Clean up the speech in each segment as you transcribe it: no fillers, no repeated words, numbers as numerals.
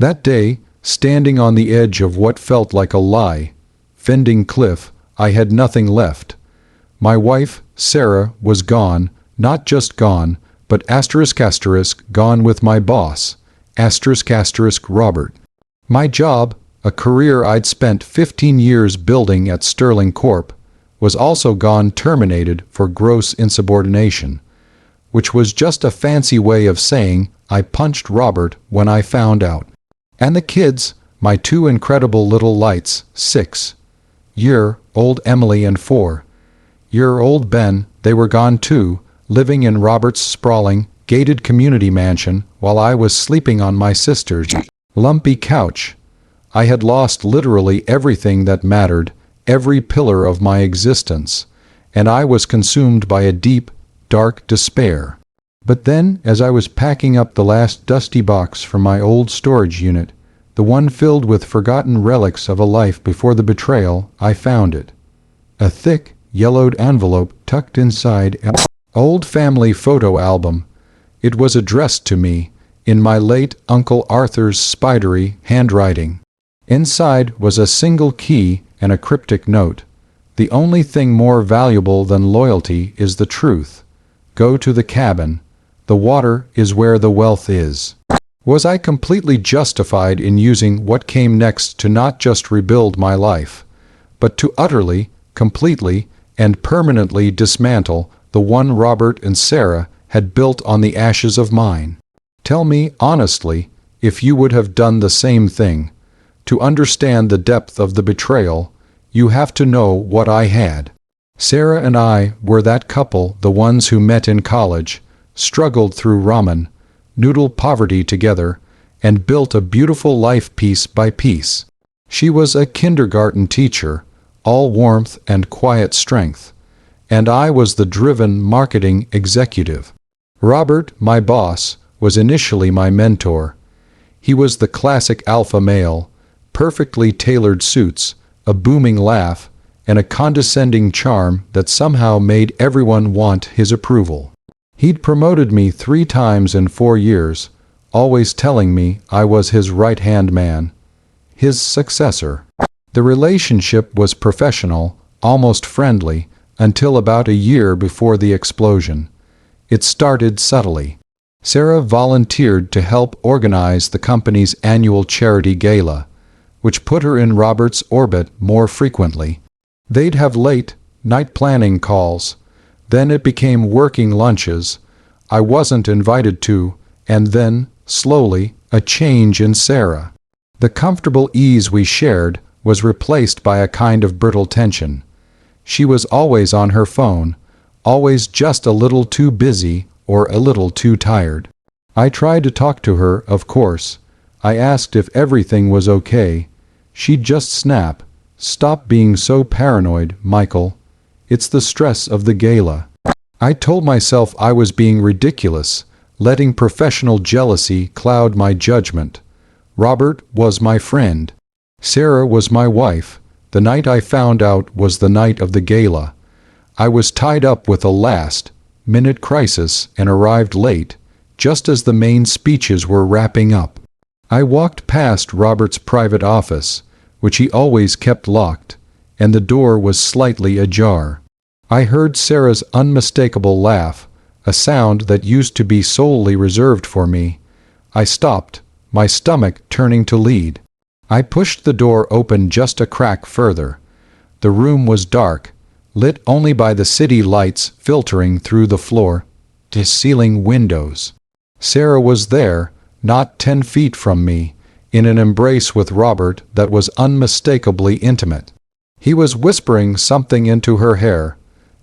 That day, standing on the edge of what felt like a lie, fending cliff, I had nothing left. My wife, Sarah, was gone, not just gone, but gone with my boss, Robert. My job, a career I'd spent 15 years building at Sterling Corp., was also gone, terminated for gross insubordination, which was just a fancy way of saying I punched Robert when I found out. And the kids, my two incredible little lights, 6-year-old Emily and 4-year-old Ben, they were gone too, living in Robert's sprawling, gated community mansion while I was sleeping on my sister's lumpy couch. I had lost literally everything that mattered, every pillar of my existence, and I was consumed by a deep, dark despair. But then, as I was packing up the last dusty box from my old storage unit, the one filled with forgotten relics of a life before the betrayal, I found it. A thick, yellowed envelope tucked inside an old family photo album. It was addressed to me, in my late Uncle Arthur's spidery handwriting. Inside was a single key and a cryptic note. The only thing more valuable than loyalty is the truth. Go to the cabin. The water is where the wealth is. Was I completely justified in using what came next to not just rebuild my life, but to utterly, completely, and permanently dismantle the one Robert and Sarah had built on the ashes of mine? Tell me honestly if you would have done the same thing. To understand the depth of the betrayal, you have to know what I had. Sarah and I were that couple, the ones who met in college, struggled through ramen, noodle poverty together, and built a beautiful life piece by piece. She was a kindergarten teacher, all warmth and quiet strength, and I was the driven marketing executive. Robert, my boss, was initially my mentor. He was the classic alpha male, perfectly tailored suits, a booming laugh, and a condescending charm that somehow made everyone want his approval. He'd promoted me 3 times in 4 years, always telling me I was his right-hand man, his successor. The relationship was professional, almost friendly, until about a year before the explosion. It started subtly. Sarah volunteered to help organize the company's annual charity gala, which put her in Robert's orbit more frequently. They'd have late, night planning calls. Then it became working lunches. I wasn't invited to, and then, slowly, a change in Sarah. The comfortable ease we shared was replaced by a kind of brittle tension. She was always on her phone, always just a little too busy or a little too tired. I tried to talk to her, of course. I asked if everything was okay. She'd just snap, "Stop being so paranoid, Michael. It's the stress of the gala." I told myself I was being ridiculous, letting professional jealousy cloud my judgment. Robert was my friend. Sarah was my wife. The night I found out was the night of the gala. I was tied up with a last-minute crisis and arrived late, just as the main speeches were wrapping up. I walked past Robert's private office, which he always kept locked, and the door was slightly ajar. I heard Sarah's unmistakable laugh, a sound that used to be solely reserved for me. I stopped, my stomach turning to lead. I pushed the door open just a crack further. The room was dark, lit only by the city lights filtering through the floor-to-ceiling windows. Sarah was there, not 10 feet from me, in an embrace with Robert that was unmistakably intimate. He was whispering something into her hair,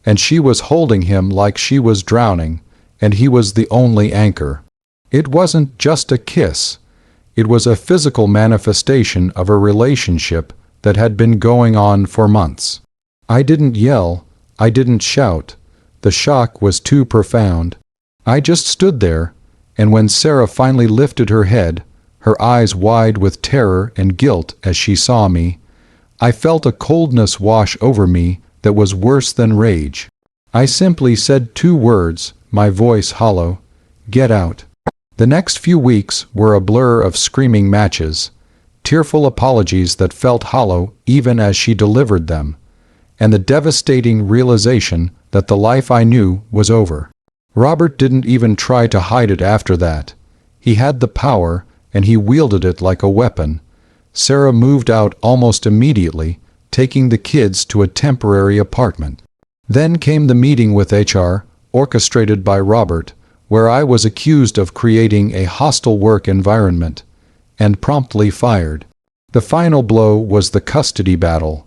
and she was holding him like she was drowning, and he was the only anchor. It wasn't just a kiss. It was a physical manifestation of a relationship that had been going on for months. I didn't yell. I didn't shout. The shock was too profound. I just stood there, and when Sarah finally lifted her head, her eyes wide with terror and guilt as she saw me, I felt a coldness wash over me that was worse than rage. I simply said 2 words, my voice hollow, "Get out." The next few weeks were a blur of screaming matches, tearful apologies that felt hollow even as she delivered them, and the devastating realization that the life I knew was over. Robert didn't even try to hide it after that. He had the power, and he wielded it like a weapon. Sarah moved out almost immediately, taking the kids to a temporary apartment. Then came the meeting with HR, orchestrated by Robert, where I was accused of creating a hostile work environment, and promptly fired. The final blow was the custody battle.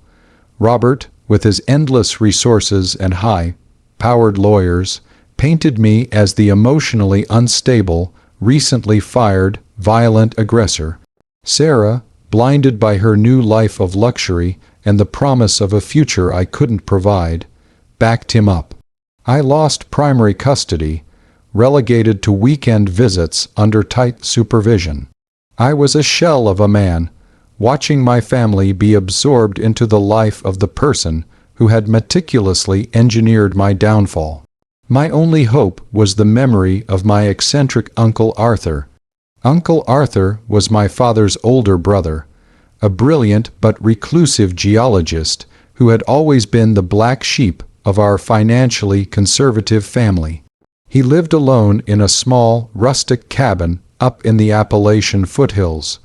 Robert, with his endless resources and high-powered lawyers, painted me as the emotionally unstable, recently fired, violent aggressor. Sarah, blinded by her new life of luxury and the promise of a future I couldn't provide, backed him up. I lost primary custody, relegated to weekend visits under tight supervision. I was a shell of a man, watching my family be absorbed into the life of the person who had meticulously engineered my downfall. My only hope was the memory of my eccentric Uncle Arthur. Uncle Arthur was my father's older brother, a brilliant but reclusive geologist who had always been the black sheep of our financially conservative family. He lived alone in a small, rustic cabin up in the Appalachian foothills,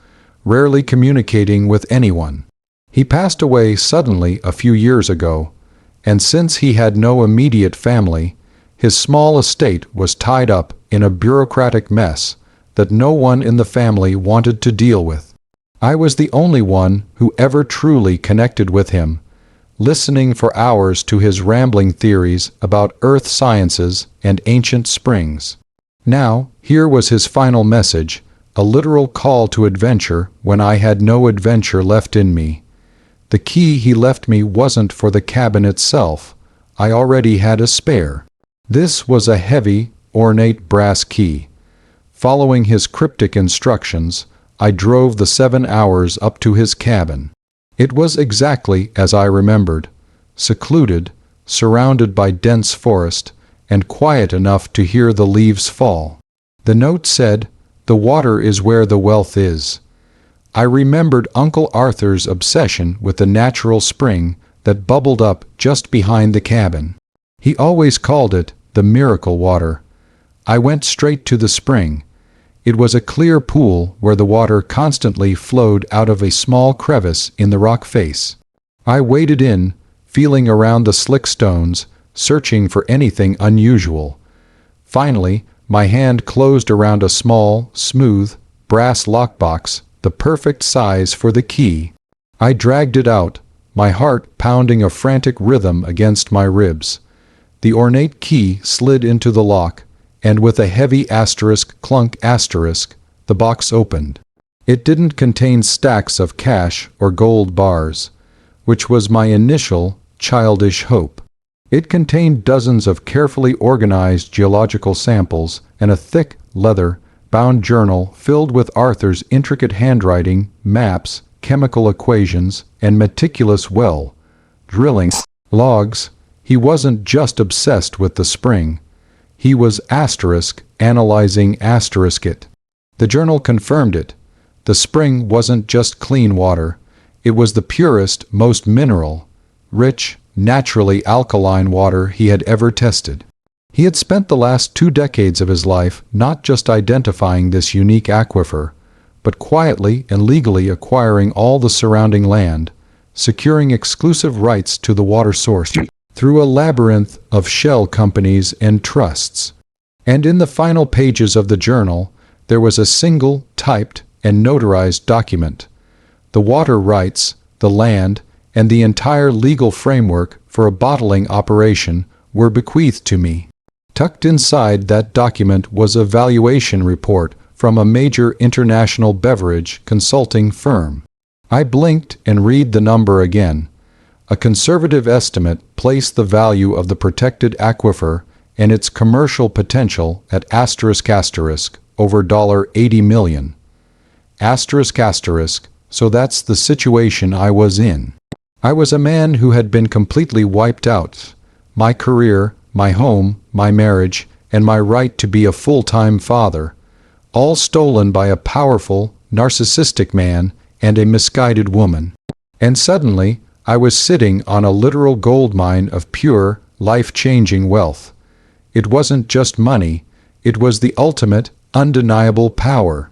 rarely communicating with anyone. He passed away suddenly a few years ago, and since he had no immediate family, his small estate was tied up in a bureaucratic mess that no one in the family wanted to deal with. I was the only one who ever truly connected with him, listening for hours to his rambling theories about earth sciences and ancient springs. Now, here was his final message, a literal call to adventure when I had no adventure left in me. The key he left me wasn't for the cabin itself. I already had a spare. This was a heavy, ornate brass key. Following his cryptic instructions, I drove the 7 hours up to his cabin. It was exactly as I remembered, secluded, surrounded by dense forest, and quiet enough to hear the leaves fall. The note said, "The water is where the wealth is." I remembered Uncle Arthur's obsession with the natural spring that bubbled up just behind the cabin. He always called it the miracle water. I went straight to the spring. It was a clear pool where the water constantly flowed out of a small crevice in the rock face. I waded in, feeling around the slick stones, searching for anything unusual. Finally, my hand closed around a small, smooth, brass lockbox, the perfect size for the key. I dragged it out, my heart pounding a frantic rhythm against my ribs. The ornate key slid into the lock, and with a heavy asterisk clunk asterisk, the box opened. It didn't contain stacks of cash or gold bars, which was my initial, childish hope. It contained dozens of carefully organized geological samples and a thick, leather-bound journal filled with Arthur's intricate handwriting, maps, chemical equations, and meticulous well-drilling logs. He wasn't just obsessed with the spring. He was analyzing it. The journal confirmed it. The spring wasn't just clean water. It was the purest, most mineral, rich, naturally alkaline water he had ever tested. He had spent the last 2 decades of his life not just identifying this unique aquifer, but quietly and legally acquiring all the surrounding land, securing exclusive rights to the water source through a labyrinth of shell companies and trusts. And in the final pages of the journal, there was a single, typed and notarized document. The water rights, the land, and the entire legal framework for a bottling operation were bequeathed to me. Tucked inside that document was a valuation report from a major international beverage consulting firm. I blinked and read the number again. A conservative estimate placed the value of the protected aquifer and its commercial potential at over $80 million. So that's the situation I was in. I was a man who had been completely wiped out. My career, my home, my marriage, and my right to be a full-time father, all stolen by a powerful, narcissistic man and a misguided woman. And suddenly, I was sitting on a literal goldmine of pure, life-changing wealth. It wasn't just money, it was the ultimate, undeniable power.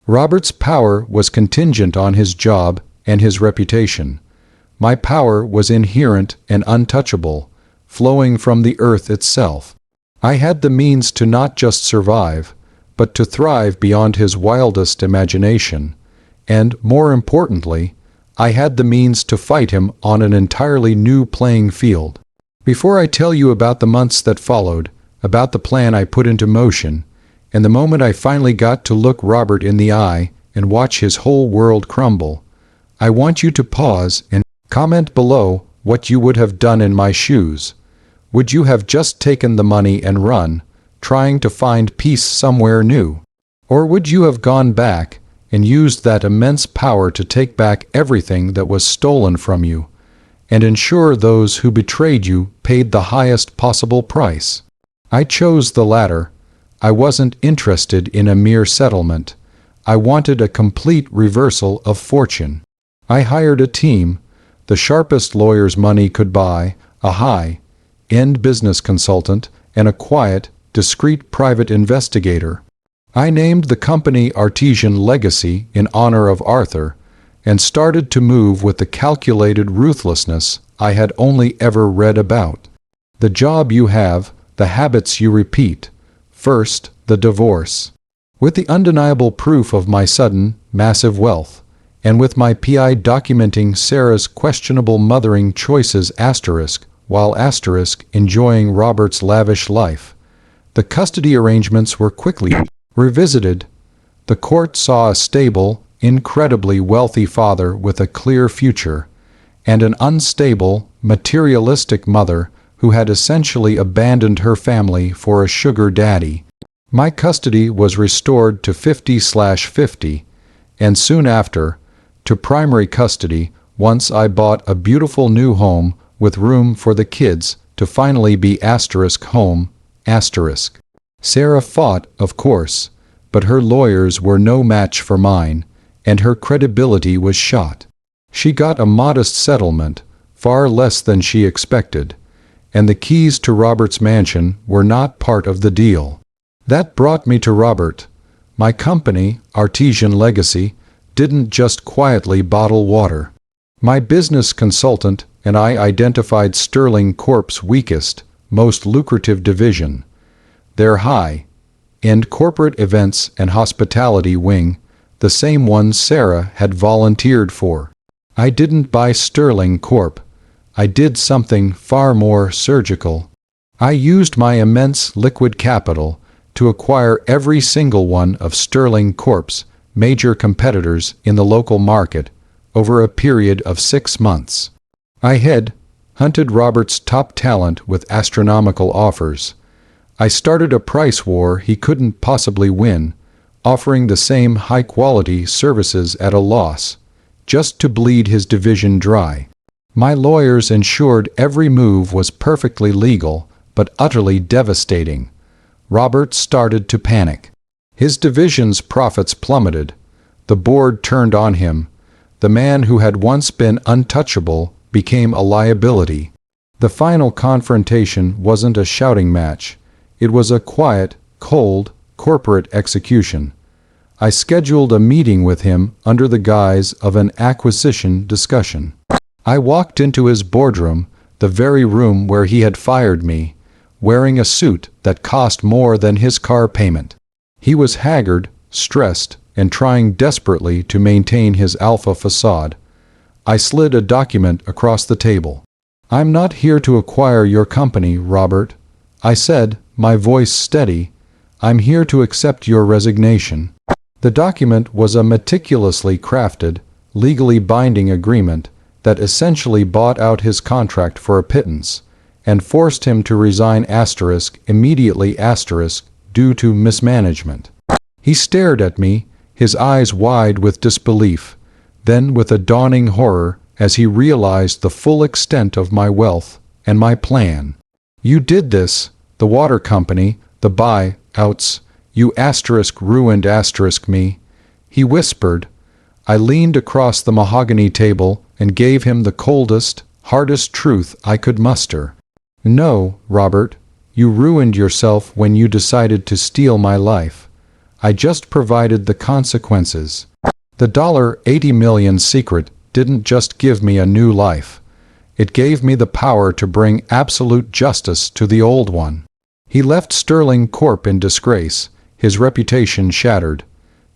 Robert's power was contingent on his job and his reputation. My power was inherent and untouchable, flowing from the earth itself. I had the means to not just survive, but to thrive beyond his wildest imagination, and, more importantly, I had the means to fight him on an entirely new playing field. Before I tell you about the months that followed, about the plan I put into motion, and the moment I finally got to look Robert in the eye and watch his whole world crumble, I want you to pause and comment below what you would have done in my shoes. Would you have just taken the money and run, trying to find peace somewhere new? Or would you have gone back and used that immense power to take back everything that was stolen from you, and ensure those who betrayed you paid the highest possible price? I chose the latter. I wasn't interested in a mere settlement. I wanted a complete reversal of fortune. I hired a team, the sharpest lawyers money could buy, a high-end business consultant, and a quiet, discreet private investigator. I named the company Artesian Legacy in honor of Arthur, and started to move with the calculated ruthlessness I had only ever read about. The job you have, the habits you repeat. First, the divorce. With the undeniable proof of my sudden, massive wealth, and with my PI documenting Sarah's questionable mothering choices while enjoying Robert's lavish life, the custody arrangements were quickly revisited. The court saw a stable, incredibly wealthy father with a clear future, and an unstable, materialistic mother who had essentially abandoned her family for a sugar daddy. My custody was restored to 50/50, and soon after, to primary custody once I bought a beautiful new home with room for the kids to finally be home. Sarah fought, of course, but her lawyers were no match for mine, and her credibility was shot. She got a modest settlement, far less than she expected, and the keys to Robert's mansion were not part of the deal. That brought me to Robert. My company, Artesian Legacy, didn't just quietly bottle water. My business consultant and I identified Sterling Corp's weakest, most lucrative division, their high-end corporate events and hospitality wing, the same one Sarah had volunteered for. I didn't buy Sterling Corp. I did something far more surgical. I used my immense liquid capital to acquire every single one of Sterling Corp's major competitors in the local market over a period of 6 months. I hunted Robert's top talent with astronomical offers. I started a price war he couldn't possibly win, offering the same high-quality services at a loss, just to bleed his division dry. My lawyers ensured every move was perfectly legal, but utterly devastating. Robert started to panic. His division's profits plummeted. The board turned on him. The man who had once been untouchable became a liability. The final confrontation wasn't a shouting match. It was a quiet, cold, corporate execution. I scheduled a meeting with him under the guise of an acquisition discussion. I walked into his boardroom, the very room where he had fired me, wearing a suit that cost more than his car payment. He was haggard, stressed, and trying desperately to maintain his alpha facade. I slid a document across the table. "I'm not here to acquire your company, Robert," I said, my voice steady. "I'm here to accept your resignation." The document was a meticulously crafted, legally binding agreement that essentially bought out his contract for a pittance and forced him to resign immediately due to mismanagement. He stared at me, his eyes wide with disbelief, then with a dawning horror as he realized the full extent of my wealth and my plan. "You did this, the water company, the buy-outs, You asterisk ruined asterisk me, he whispered. I leaned across the mahogany table and gave him the coldest, hardest truth I could muster. No, Robert, you ruined yourself when you decided to steal my life. I just provided the consequences. The $80 million secret didn't just give me a new life. It gave me the power to bring absolute justice to the old one. He left Sterling Corp in disgrace, his reputation shattered.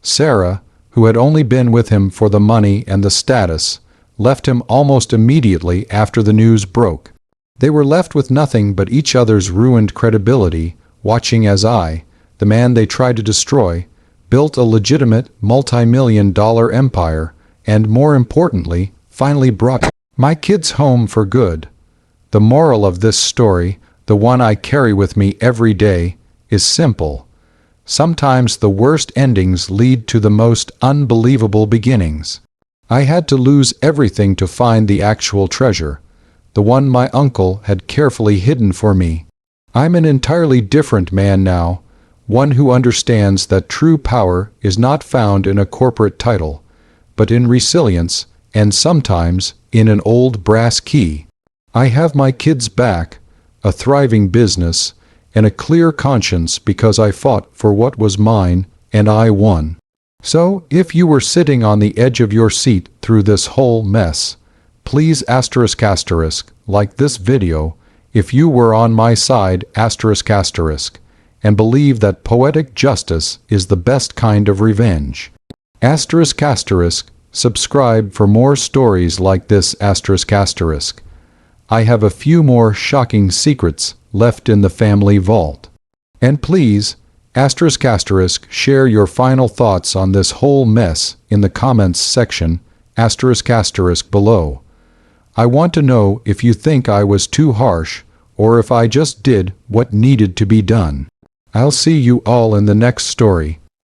Sarah, who had only been with him for the money and the status, left him almost immediately after the news broke. They were left with nothing but each other's ruined credibility, watching as I, the man they tried to destroy, built a legitimate multi-million-dollar empire, and more importantly, finally brought my kids home for good. The moral of this story, the one I carry with me every day, is simple. Sometimes the worst endings lead to the most unbelievable beginnings. I had to lose everything to find the actual treasure, the one my uncle had carefully hidden for me. I'm an entirely different man now, one who understands that true power is not found in a corporate title, but in resilience, and sometimes in an old brass key. I have my kids back, a thriving business, and a clear conscience because I fought for what was mine, and I won. So, if you were sitting on the edge of your seat through this whole mess, please asterisk like this video if you were on my side asterisk, and believe that poetic justice is the best kind of revenge. Asterisk, subscribe for more stories like this asterisk. I have a few more shocking secrets left in the family vault. And please, asterisk, share your final thoughts on this whole mess in the comments section asterisk below. I want to know if you think I was too harsh or if I just did what needed to be done. I'll see you all in the next story.